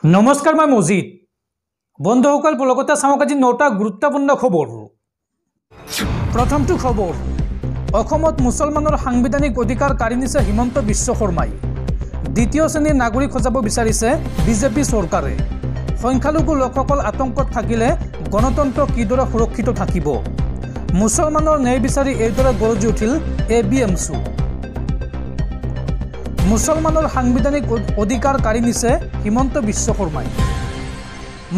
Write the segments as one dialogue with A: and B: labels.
A: নমস্কাৰ মই মজিদ বন্ধুসকল পলকতে চাওক আজি 9টা গুৰুত্বপূৰ্ণ খবৰ। প্ৰথমটো খবৰ, অসমত মুছলমানৰ সাংবিধানিক অধিকাৰ কাঢ়ি নিছে হিমন্ত বিশ্ব শৰ্মাই। দ্বিতীয় শ্ৰেণীৰ নাগৰিক সজাব বিচাৰিছে বিজেপি চৰকাৰে। সংখ্যালঘু লোকসকল আতংকত থাকিলে গণতন্ত্ৰ কিদৰে সুৰক্ষিত থাকিব? মুছলমানৰ ন্যায় বিচাৰি এইদৰে গৰজি উঠিল ABMSU। মুছলমানৰ সাংবিধানিক অধিকাৰ কাঢ়ি নিছে হিমন্ত বিশ্ব শৰ্মাই।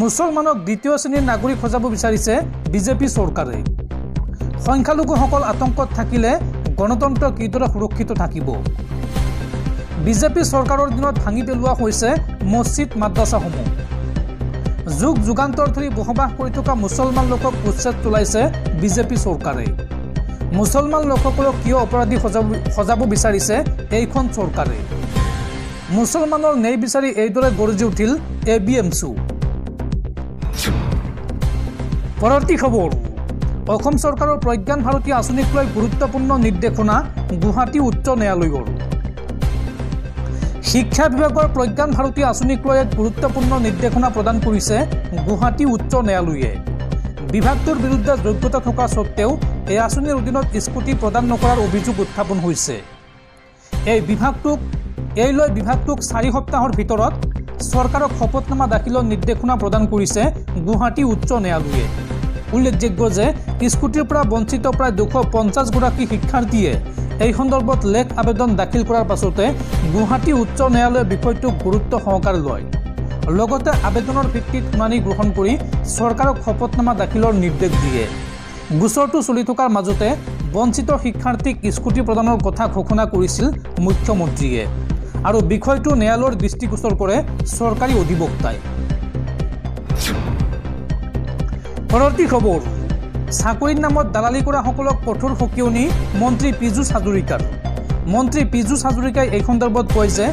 A: মুছলমানক দ্বিতীয় শ্ৰেণীৰ নাগৰিক সজাব বিচাৰিছে বিজেপি চৰকাৰে। সংখ্যালঘুসকল আতংকত থাকিলে গণতন্ত্ৰ কিদৰে সুৰক্ষিত থাকিব? বিজেপি চৰকাৰৰ দিনত ভাঙি পেলোৱা হৈছে মছজিদ মাদ্ৰাছাসমূহ। যুগ যুগান্তৰ ধৰি বসবাস কৰি থকা মুছলমান লোকক উচ্ছেদ চলাইছে বিজেপি চৰকাৰে। মুছলমান লোকসকলক কিয় অপৰাধী সজাব বিচাৰিছে এইখন চৰকাৰে? মুছলমানৰ ন্যায় বিচাৰি এইদৰে গৰজি উঠিল ABMSU। পৰৱৰ্তী খবৰ, অসম চৰকাৰৰ প্ৰজ্ঞান ভাৰতী আঁচনিক লৈ গুৰুত্বপূৰ্ণ নিৰ্দেশনা গুৱাহাটী উচ্চ ন্যায়ালয়ৰ। শিক্ষা বিভাগৰ প্ৰজ্ঞান ভাৰতী আঁচনিক লৈ এক গুৰুত্বপূৰ্ণ নিৰ্দেশনা প্ৰদান কৰিছে গুৱাহাটী উচ্চ ন্যায়ালয়ে। বিভাগটোৰ বিৰুদ্ধে যোগ্যতা থকা স্বত্তেও এই আঁচনিৰ অধীনত স্কুটি প্ৰদান নকৰাৰ অভিযোগ উত্থাপন হৈছে। এই বিভাগটোক 4 সপ্তাহৰ ভিতৰত চৰকাৰক শপতনামা দাখিলৰ নিৰ্দেশনা প্ৰদান কৰিছে গুৱাহাটী উচ্চ ন্যায়ালয়ে। উল্লেখযোগ্য যে স্কুটিৰ পৰা বঞ্চিত প্ৰায় 250 গৰাকী শিক্ষাৰ্থীয়ে এই সন্দৰ্ভত লেখ আবেদন দাখিল কৰাৰ পাছতে গুৱাহাটী উচ্চ ন্যায়ালয়ে বিষয়টোক গুৰুত্ব সহকাৰে লয়। লগতে আবেদনৰ ভিত্তিত শুনানি গ্ৰহণ কৰি চৰকাৰক শপতনামা দাখিলৰ নিৰ্দেশ দিয়ে। গোচৰটো চলি থকাৰ মাজতে বঞ্চিত শিক্ষাৰ্থীক স্কুটি প্ৰদানৰ কথা ঘোষণা কৰিছিল মুখ্যমন্ত্ৰীয়ে আৰু বিষয়টো ন্যায়ালয়ৰ দৃষ্টিগোচৰ কৰে চৰকাৰী অধিবক্তাই। পৰৱৰ্তী খবৰ, চাকৰিৰ নামত দালালি কৰাসকলক কঠোৰ সকিয়নি মন্ত্ৰী পীযুষ হাজৰিকাৰ। মন্ত্ৰী পীযুষ হাজৰিকাই এই সন্দৰ্ভত কয় যে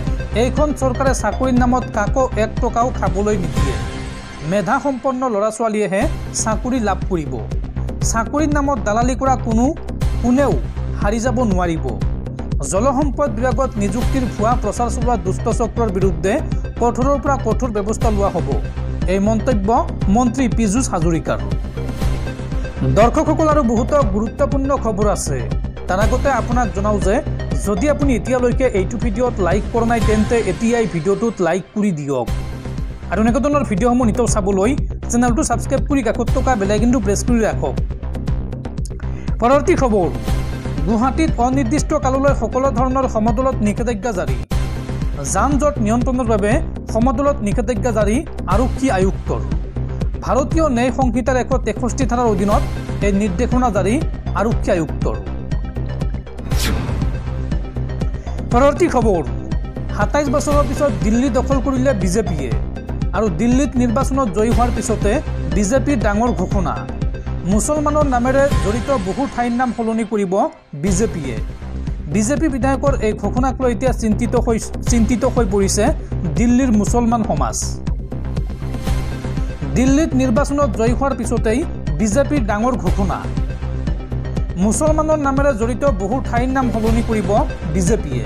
A: এইখন চৰকাৰে চাকৰিৰ নামত কাকো 1 টকাও খাবলৈ নিদিয়ে। মেধাসম্পন্ন ল'ৰা ছোৱালীয়েহে চাকৰি লাভ কৰিব। চাকৰিৰ নামত দালালি কৰা কোনেও হাৰি যাব নোৱাৰিব। জলসম্পদ বিভাগত নিযুক্তিৰ ভুৱা প্ৰচাৰ চলোৱা দুষ্ট চক্ৰৰ বিৰুদ্ধে কঠোৰৰ পৰা কঠোৰ ব্যৱস্থা লোৱা হ'ব। এই মন্তব্য মন্ত্ৰী পীযুষ হাজৰিকাৰ। দৰ্শকসকল আৰু বহুতো গুৰুত্বপূৰ্ণ খবৰ আছে। তাৰ আগতে আপোনাক জনাওঁ যে যদি আপুনি এতিয়ালৈকে এইটো ভিডিঅ'ত লাইক কৰা নাই তেন্তে এতিয়াই ভিডিঅ'টোত লাইক কৰি দিয়ক আৰু এনেকুৱা ধৰণৰ ভিডিঅ'সমূহ নিতৌ চাবলৈ চেনেলটো ছাবস্ক্ৰাইব কৰি কাষত থকা বেল আইকনটো প্ৰেছ কৰি ৰাখক। পৰৱৰ্তী খবৰ, গুৱাহাটীত অনিৰ্দিষ্ট কাললৈ সকলো ধৰণৰ সমদলত নিষেধাজ্ঞা জাৰি। যান জঁট নিয়ন্ত্ৰণৰ বাবে সমদলত নিষেধাজ্ঞা জাৰি আৰক্ষী আয়ুক্তৰ। ভাৰতীয় ন্যায় সংহিতাৰ 163 ধাৰাৰ অধীনত এই নিৰ্দেশনা জাৰি আৰক্ষী আয়ুক্তৰ। পৰৱৰ্তী খবৰ, 27 বছৰৰ পিছত দিল্লী দখল কৰিলে বিজেপিয়ে আৰু দিল্লীত নিৰ্বাচনত জয়ী হোৱাৰ পিছতে বিজেপিৰ ডাঙৰ ঘোষণা। মুছলমানৰ নামেৰে জড়িত বহু ঠাইৰ নাম সলনি কৰিব বিজেপিয়ে। বিজেপি বিধায়কৰ এই ঘোষণাক লৈ এতিয়া চিন্তিত হৈ পৰিছে দিল্লীৰ মুছলমান সমাজ। দিল্লীত নিৰ্বাচনত জয়ী হোৱাৰ পিছতেই বিজেপিৰ ডাঙৰ ঘোষণা। মুছলমানৰ নামেৰে জড়িত বহু ঠাইৰ নাম সলনি কৰিব বিজেপিয়ে।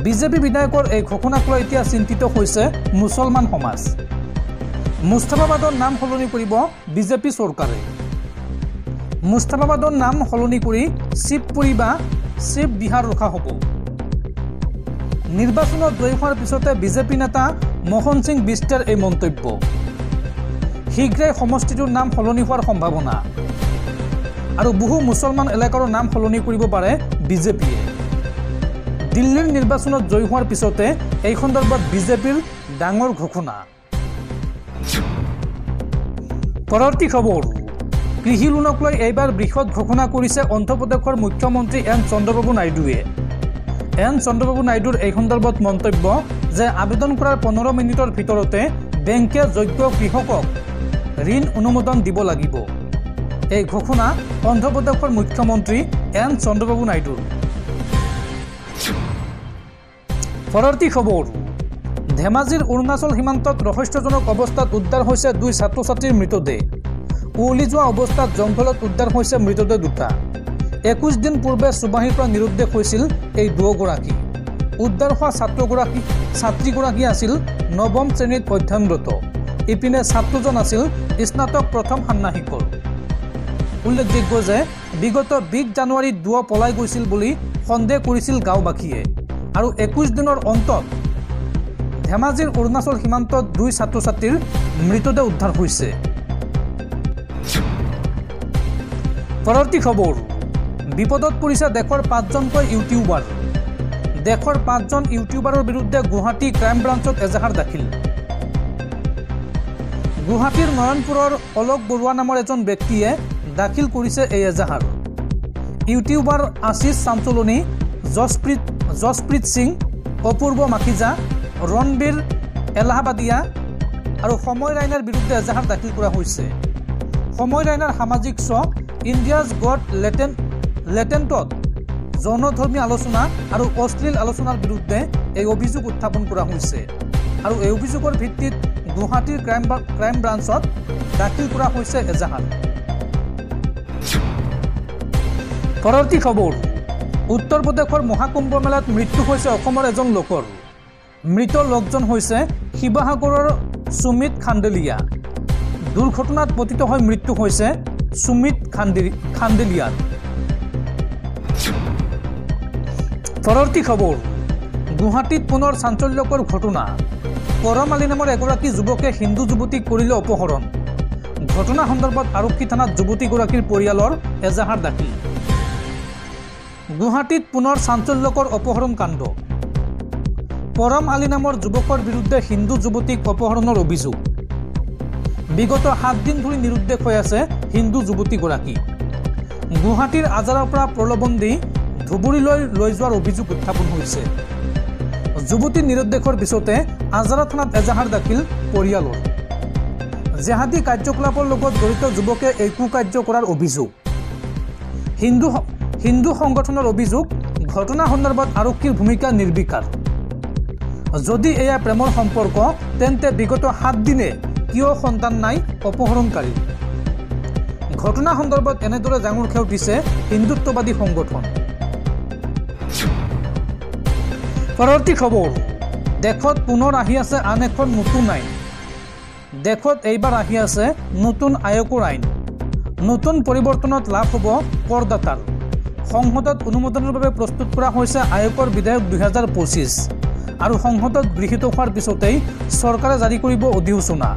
A: বিজেপি বিধায়কৰ এই ঘোষণাক লৈ এতিয়া চিন্তিত হৈছে মুছলমান সমাজ। মুস্তাফাবাদৰ নাম সলনি কৰিব বিজেপি চৰকাৰে। মুস্তাফাবাদৰ নাম সলনি কৰি শিৱপুৰী বা শিৱ বিহাৰ ৰখা হ'ব। নিৰ্বাচনত জয়ী হোৱাৰ পিছতে বিজেপি নেতা মোহন সিং বিষ্টেৰ এই মন্তব্য। শীঘ্ৰেই সমষ্টিটোৰ নাম সলনি হোৱাৰ সম্ভাৱনা আৰু বহু মুছলমান এলেকাৰ নাম সলনি কৰিব পাৰে বিজেপিয়ে। দিল্লীৰ নিৰ্বাচনত জয়ী হোৱাৰ পিছতে এই সন্দৰ্ভত বিজেপিৰ ডাঙৰ ঘোষণা। পৰৱৰ্তী খবৰ, কৃষি লোনক লৈ এইবাৰ বৃহৎ ঘোষণা কৰিছে অন্ধ্ৰপ্ৰদেশৰ মুখ্যমন্ত্ৰী এন চন্দ্ৰবাবু নাইডুৱে। এন চন্দ্ৰবাবু নাইডুৰ এই সন্দৰ্ভত মন্তব্য যে আবেদন কৰাৰ 15 মিনিটৰ ভিতৰতে বেংকে যোগ্য কৃষকক ঋণ অনুমোদন দিব লাগিব। এই ঘোষণা অন্ধ্ৰপ্ৰদেশৰ মুখ্যমন্ত্ৰী এন চন্দ্ৰবাবু নাইডুৰ। পৰৱৰ্তী খবৰ, ধেমাজিৰ অৰুণাচল সীমান্তত ৰহস্যজনক অৱস্থাত উদ্ধাৰ হৈছে 2 ছাত্ৰ ছাত্ৰীৰ মৃতদেহ। উৱলি যোৱা অৱস্থাত জংঘলত উদ্ধাৰ হৈছে মৃতদেহ 2টা। 21 দিন পূৰ্বে সুবাহীৰ পৰা নিৰুদ্দেশ হৈছিল এই দুয়োগৰাকী। উদ্ধাৰ হোৱা ছাত্ৰীগৰাকী আছিল নৱম শ্ৰেণীত অধ্যয়নৰত। ইপিনে ছাত্ৰজন আছিল স্নাতক প্ৰথম ষান্মাসিকৰ। উল্লেখযোগ্য যে বিগত 20 জানুৱাৰীত দুয়ো পলাই গৈছিল বুলি সন্দেহ কৰিছিল গাঁওবাসীয়ে আৰু 21 দিনৰ অন্তত ধেমাজিৰ অৰুণাচল সীমান্তত 2 ছাত্ৰ-ছাত্ৰীৰ মৃতদেহ উদ্ধাৰ হৈছে। পৰৱৰ্তী খবৰ, বিপদত পৰিছে দেশৰ 5জনকৈ ইউটিউবাৰ। দেশৰ 5জন ইউটিউবাৰৰ বিৰুদ্ধে গুৱাহাটী ক্ৰাইম ব্ৰাঞ্চত এজাহাৰ দাখিল। গুৱাহাটীৰ নয়নপুৰৰ অলোক বৰুৱা নামৰ এজন ব্যক্তিয়ে দাখিল কৰিছে এই এজাহাৰ। ইউটিউবাৰ আশিষ চাঞ্চলনী, জছপ্ৰীত সিং, অপূৰ্ব মাখিজা, ৰণবীৰ এলাহাবাদিয়া আৰু সময় ৰাইনাৰ বিৰুদ্ধে এজাহাৰ দাখিল কৰা হৈছে। সময় ৰাইনাৰ সামাজিক শ্ব ইণ্ডিয়াজ গড লেটেণ্টত যৌনধৰ্মী আলোচনা আৰু অশ্লীল আলোচনাৰ বিৰুদ্ধে এই অভিযোগ উত্থাপন কৰা হৈছে আৰু এই অভিযোগৰ ভিত্তিত গুৱাহাটীৰ ক্ৰাইম ব্ৰাঞ্চত দাখিল কৰা হৈছে এজাহাৰ। পৰৱৰ্তী খবৰ, উত্তৰ প্ৰদেশৰ মহাকুম্ভ মেলাত মৃত্যু হৈছে অসমৰ এজন লোকৰ। মৃত লোকজন হৈছে শিৱসাগৰৰ সুমিত খাণ্ডেলিয়া। দুৰ্ঘটনাত পতিত হৈ মৃত্যু হৈছে সুমিত খাণ্ডেলিয়াৰ। পৰৱৰ্তী খবৰ, গুৱাহাটীত পুনৰ চাঞ্চল্যকৰ ঘটনা। পৰম আলী নামৰ এগৰাকী যুৱকে হিন্দু যুৱতীক কৰিলে অপহৰণ। ঘটনা সন্দৰ্ভত আৰক্ষী থানাত যুৱতীগৰাকীৰ পৰিয়ালৰ এজাহাৰ দাখিল। গুৱাহাটীত পুনৰ চাঞ্চল্যকৰ অপহৰণ কাণ্ড। পৰম আলী নামৰ যুৱকৰ বিৰুদ্ধে হিন্দু যুৱতীক অপহৰণৰ অভিযোগ। বিগত 7 দিন ধৰি নিৰুদ্দেশ হৈ আছে হিন্দু যুৱতীগৰাকী। গুৱাহাটীৰ আজাৰৰ পৰা প্ৰলোভন দি ধুবুৰীলৈ লৈ যোৱাৰ অভিযোগ উত্থাপন হৈছে। যুৱতী নিৰুদ্দেশৰ পিছতে আজাৰা থানাত এজাহাৰ দাখিল পৰিয়ালৰ। জেহাদী কাৰ্যকলাপৰ লগত জড়িত যুৱকে এই কুকাৰ্য কৰাৰ অভিযোগ। হিন্দু সংগঠনৰ অভিযোগ, ঘটনা সন্দৰ্ভত আৰক্ষীৰ ভূমিকা নিৰ্বিকাৰ। যদি এয়া প্ৰেমৰ সম্পৰ্ক তেন্তে বিগত 7 দিনে কিয় সন্তান নাই অপহৰণকাৰী। ঘটনা সন্দৰ্ভত এনেদৰে জাঙুৰ খেউঠিছে হিন্দুত্ববাদী সংগঠন। পৰৱৰ্তী খবৰ, দেশত পুনৰ আহি আছে আন এখন নতুন আইন। দেশত এইবাৰ আহি আছে নতুন আয়কৰ আইন। নতুন পৰিৱৰ্তনত লাভ হ'ব কৰদাতাৰ। সংসদত অনুমোদনৰ বাবে প্ৰস্তুত কৰা হৈছে আয়কৰ বিধেয়ক 2025 আৰু সংসদত গৃহীত হোৱাৰ পিছতেই চৰকাৰে জাৰি কৰিব অধিসূচনা।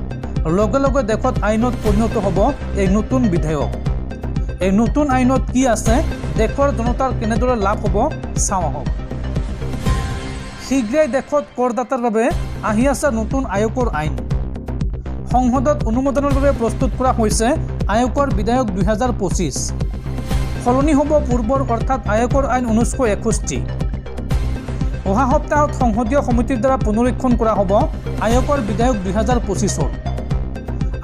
A: লগে লগে দেশত আইনত পৰিণত হ'ব এই নতুন বিধেয়ক। এই নতুন আইনত কি আছে, দেশৰ জনতাৰ কেনেদৰে লাভ হ'ব চাওঁ আহক। শীঘ্ৰেই দেশত কৰদাতাৰ বাবে আহি আছে নতুন আয়কৰ আইন। সংসদত অনুমোদনৰ বাবে প্ৰস্তুত কৰা হৈছে আয়কৰ বিধেয়ক 2025। সলনি হ'ব পূৰ্বৰ অৰ্থাৎ আয়কৰ আইন 1961। অহা সপ্তাহত সংসদীয় সমিতিৰ দ্বাৰা পুনৰীক্ষণ কৰা হ'ব আয়কৰ বিধেয়ক 2025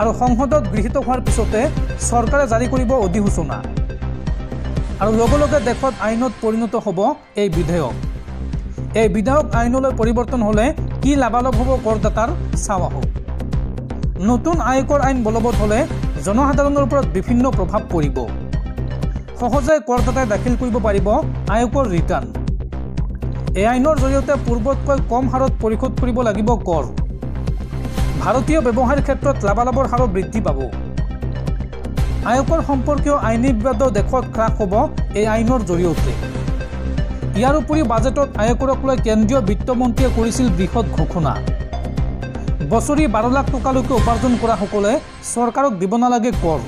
A: আৰু সংসদত গৃহীত হোৱাৰ পিছতে চৰকাৰে জাৰি কৰিব অধিসূচনা আৰু লগে লগে দেশত আইনত পৰিণত হ'ব এই বিধেয়ক। এই বিধেয়ক আইনলৈ পৰিৱৰ্তন হ'লে কি লাভালাভ হ'ব কৰদাতাৰ চাওঁ আহক। নতুন আয়কৰ আইন বলবৎ হ'লে জনসাধাৰণৰ ওপৰত বিভিন্ন প্ৰভাৱ পৰিব। সহজে কৰদাতাই দাখিল কৰিব পাৰিব আয়কৰ ৰিটাৰ্ণ। এই আইনৰ জৰিয়তে পূৰ্বতকৈ কম হাৰত পৰিশোধ কৰিব লাগিব কৰ। ভাৰতীয় ব্যৱসায়ৰ ক্ষেত্ৰত লাভালাভৰ হাৰো বৃদ্ধি পাব। আয়কৰ সম্পৰ্কীয় আইনী বিবাদো দেশত হ্ৰাস হ'ব এই আইনৰ জৰিয়তে। ইয়াৰ উপৰিও বাজেটত আয়কৰক লৈ কেন্দ্ৰীয় বিত্তমন্ত্ৰীয়ে কৰিছিল বৃহৎ ঘোষণা। বছৰি 12 লাখ টকালৈকে উপাৰ্জন কৰাসকলে চৰকাৰক দিব নালাগে কৰ।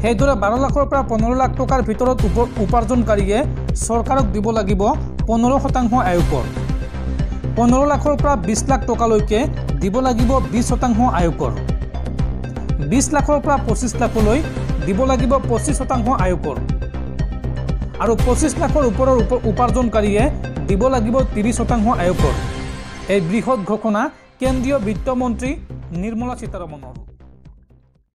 A: সেইদৰে 12 লাখৰ পৰা 15 লাখ টকাৰ ভিতৰত উপাৰ্জনকাৰীয়ে চৰকাৰক দিব লাগিব 15% আয়কৰ। 15 লাখৰ পৰা 20 লাখ টকালৈকে দিব লাগিব 20% আয়কৰ। 20 লাখৰ পৰা 25 লাখলৈ দিব লাগিব 25% আয়কৰ আৰু 25 লাখৰ ওপৰৰ উপাৰ্জনকাৰীয়ে দিব লাগিব 30% আয়কৰ। এই বৃহৎ ঘোষণা কেন্দ্ৰীয় বিত্তমন্ত্ৰী নিৰ্মলা সীতাৰমণৰ।